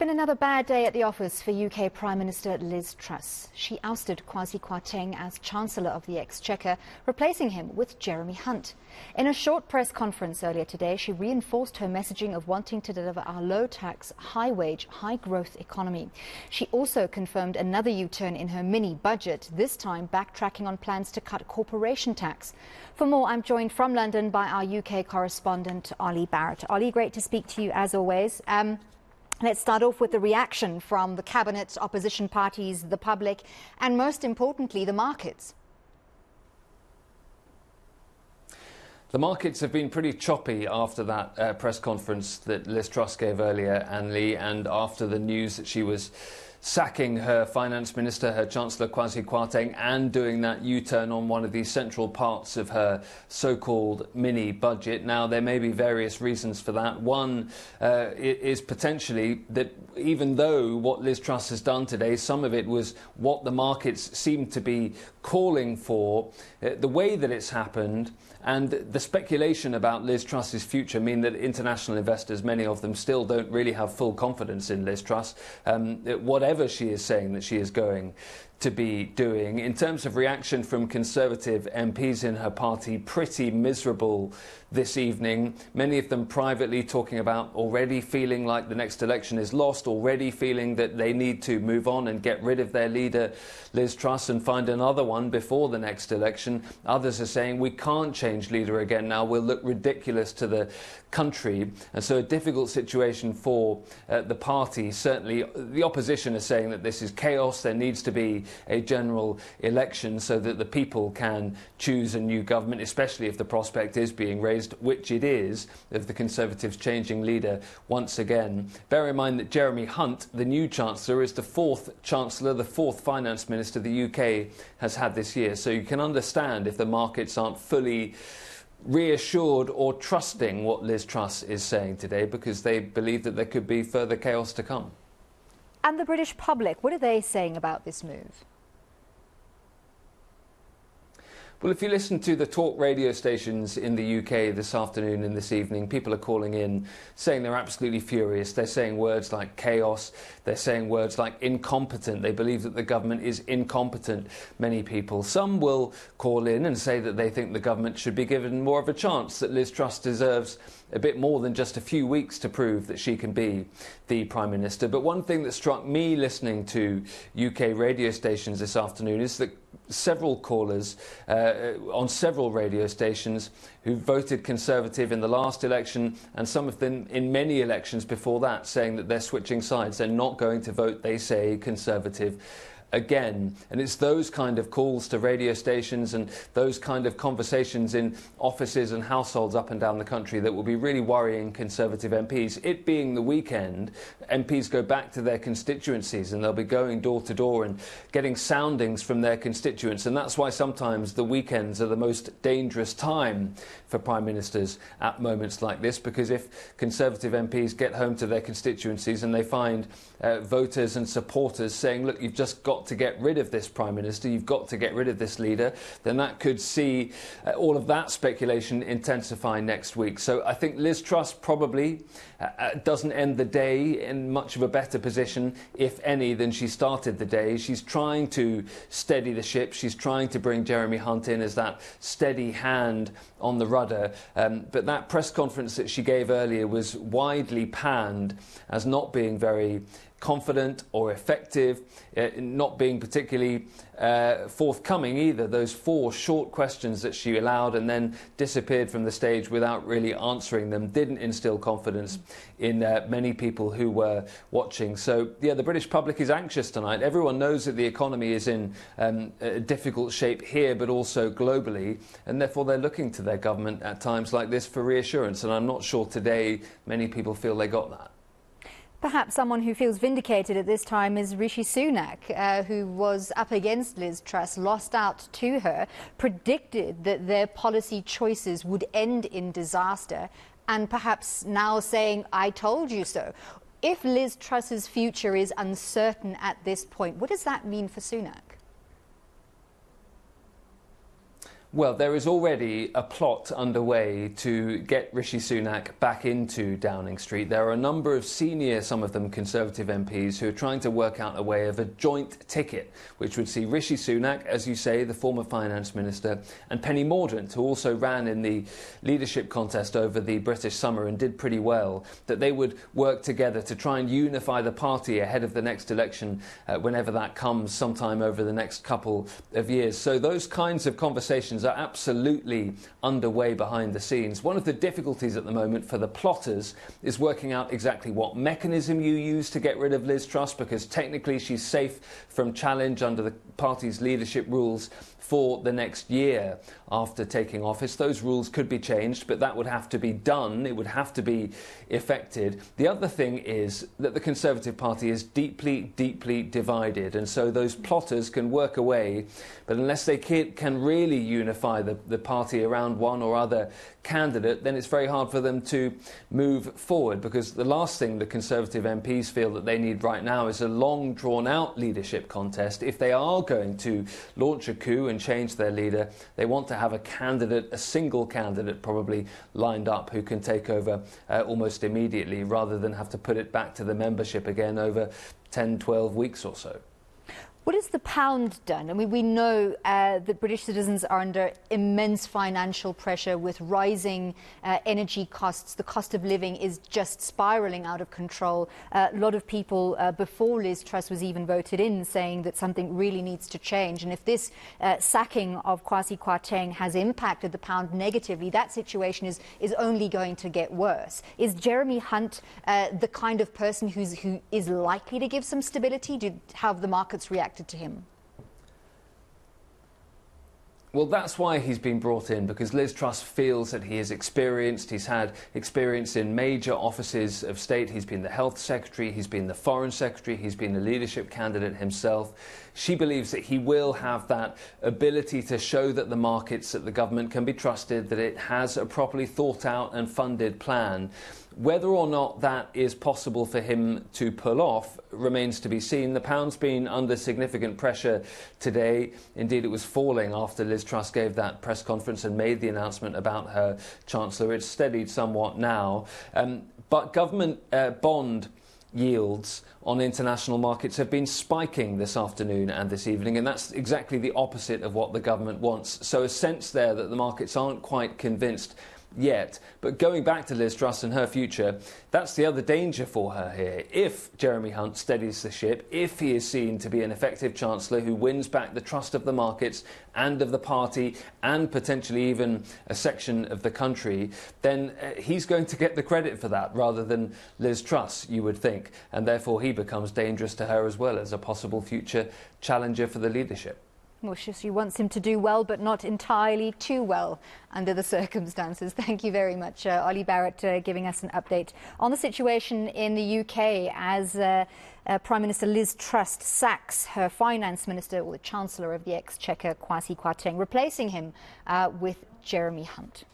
been another bad day at the office for UK Prime Minister Liz Truss. She ousted Kwasi Kwarteng as Chancellor of the Exchequer, replacing him with Jeremy Hunt. In a short press conference earlier today, she reinforced her messaging of wanting to deliver our low-tax, high-wage, high-growth economy. She also confirmed another U-turn in her mini-budget, this time backtracking on plans to cut corporation tax. For more, I'm joined from London by our UK correspondent, Olly Barratt. Olly, great to speak to you as always. Let's start off with the reaction from the cabinet, opposition parties, the public, and most importantly, the markets. The markets have been pretty choppy after that press conference that Liz Truss gave earlier, and after the news that she was sacking her finance minister, her Chancellor Kwasi Kwarteng, and doing that U-turn on one of the central parts of her so-called mini-budget. Now, there may be various reasons for that. One is potentially that even though what Liz Truss has done today, some of it was what the markets seem to be calling for, the way that it's happened and the speculation about Liz Truss's future mean that international investors, many of them, still don't really have full confidence in Liz Truss, whatever she is saying that she is going to be doing. In terms of reaction from Conservative MPs in her party, pretty miserable this evening. Many of them privately talking about already feeling like the next election is lost, already feeling that they need to move on and get rid of their leader, Liz Truss, and find another one before the next election. Others are saying we can't change leader again now, we'll look ridiculous to the country. And so a difficult situation for the party. Certainly the opposition is saying that this is chaos, there needs to be a general election so that the people can choose a new government, especially if the prospect is being raised, which it is, of the Conservatives changing leader once again. Bear in mind that Jeremy Hunt, the new Chancellor, is the fourth Chancellor, the fourth Finance Minister the UK has had this year. So you can understand if the markets aren't fully reassured or trusting what Liz Truss is saying today, because they believe that there could be further chaos to come. And the British public, what are they saying about this move? Well, if you listen to the talk radio stations in the UK this afternoon and this evening, people are calling in saying they're absolutely furious. They're saying words like chaos. They're saying words like incompetent. They believe that the government is incompetent, many people. Some will call in and say that they think the government should be given more of a chance, that Liz Truss deserves a bit more than just a few weeks to prove that she can be the Prime Minister. But one thing that struck me listening to UK radio stations this afternoon is that several callers on several radio stations who voted Conservative in the last election, and some of them in many elections before that, saying that they're switching sides. They're not going to vote, they say, Conservative again. And it's those kind of calls to radio stations and those kind of conversations in offices and households up and down the country that will be really worrying Conservative MPs. It being the weekend, MPs go back to their constituencies and they'll be going door to door and getting soundings from their constituents. And that's why sometimes the weekends are the most dangerous time for Prime Ministers at moments like this, because if Conservative MPs get home to their constituencies and they find voters and supporters saying, look, you've just got to get rid of this Prime Minister, you've got to get rid of this leader, then that could see all of that speculation intensify next week. So I think Liz Truss probably doesn't end the day in much of a better position, if any, than she started the day. She's trying to steady the ship. She's trying to bring Jeremy Hunt in as that steady hand on the rudder. But that press conference that she gave earlier was widely panned as not being very confident or effective, not being particularly forthcoming either. Those four short questions that she allowed and then disappeared from the stage without really answering them didn't instill confidence in many people who were watching. So, yeah, the British public is anxious tonight. Everyone knows that the economy is in a difficult shape here, but also globally, and therefore they're looking to their government at times like this for reassurance. And I'm not sure today many people feel they got that. Perhaps someone who feels vindicated at this time is Rishi Sunak, who was up against Liz Truss, lost out to her, predicted that their policy choices would end in disaster, and perhaps now saying, I told you so. If Liz Truss's future is uncertain at this point, what does that mean for Sunak? Well, there is already a plot underway to get Rishi Sunak back into Downing Street. There are a number of senior, some of them Conservative MPs, who are trying to work out a way of a joint ticket, which would see Rishi Sunak, as you say, the former finance minister, and Penny Mordaunt, who also ran in the leadership contest over the British summer and did pretty well, that they would work together to try and unify the party ahead of the next election, whenever that comes, sometime over the next couple of years. So those kinds of conversations are absolutely underway behind the scenes. One of the difficulties at the moment for the plotters is working out exactly what mechanism you use to get rid of Liz Truss, because technically she's safe from challenge under the party's leadership rules for the next year after taking office. Those rules could be changed, but that would have to be done. It would have to be effected. The other thing is that the Conservative Party is deeply, deeply divided, and so those plotters can work away, but unless they can really unify the party around one or other candidate, then it's very hard for them to move forward, because the last thing the Conservative MPs feel that they need right now is a long drawn-out leadership contest. If they are going to launch a coup and change their leader, they want to have a candidate, a single candidate probably, lined up who can take over almost immediately, rather than have to put it back to the membership again over 10, 12 weeks or so. What has the pound done? I mean, we know that British citizens are under immense financial pressure with rising energy costs. The cost of living is just spiralling out of control. A lot of people before Liz Truss was even voted in saying that something really needs to change. And if this sacking of Kwasi Kwarteng has impacted the pound negatively, that situation is only going to get worse. Is Jeremy Hunt the kind of person who is likely to give some stability? How have the markets reacted to him? Well, that's why he's been brought in, because Liz Truss feels that he is experienced. He's had experience in major offices of state. He's been the health secretary, he's been the foreign secretary, he's been a leadership candidate himself. She believes that he will have that ability to show that the markets, that the government can be trusted, that it has a properly thought out and funded plan. Whether or not that is possible for him to pull off remains to be seen. The pound's been under significant pressure today. Indeed, it was falling after Liz Truss gave that press conference and made the announcement about her Chancellor. It's steadied somewhat now. But government bond yields on international markets have been spiking this afternoon and this evening, and that's exactly the opposite of what the government wants. So a sense there that the markets aren't quite convinced yet. But going back to Liz Truss and her future, that's the other danger for her here. If Jeremy Hunt steadies the ship, if he is seen to be an effective Chancellor who wins back the trust of the markets and of the party and potentially even a section of the country, then he's going to get the credit for that rather than Liz Truss, you would think, and therefore he becomes dangerous to her as well as a possible future challenger for the leadership. Well, she wants him to do well, but not entirely too well under the circumstances. Thank you very much, Olly Barratt, giving us an update on the situation in the UK as Prime Minister Liz Truss sacks her finance minister, or the Chancellor of the Exchequer, Kwasi Kwarteng, replacing him with Jeremy Hunt.